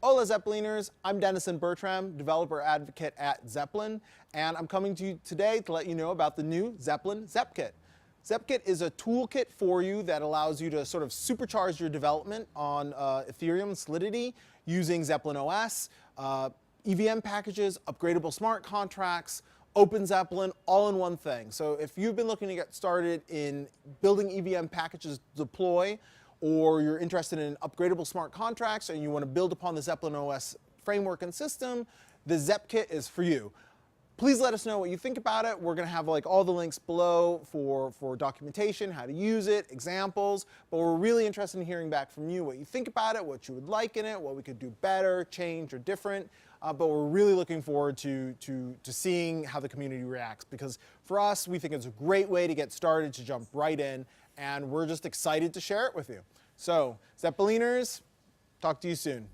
Hola Zeppeliners, I'm Dennison Bertram, developer advocate at Zeppelin, and I'm coming to you today to let you know about the new Zeppelin ZepKit. ZepKit is a toolkit for you that allows you to sort of supercharge your development on Ethereum and Solidity using Zeppelin OS, EVM packages, upgradable smart contracts, Open Zeppelin, all in one thing. So if you've been looking to get started in building EVM packages to deploy, or you're interested in upgradable smart contracts and you want to build upon the Zeppelin OS framework and system, the ZepKit is for you. Please let us know what you think about it. We're going to have all the links below for documentation, how to use it, examples, but we're really interested in hearing back from you, what you think about it, what you would like in it, what we could do better, change, or different. But we're really looking forward to seeing how the community reacts, because for us, we think it's a great way to get started, to jump right in, and we're just excited to share it with you. So, Zeppeliners, talk to you soon.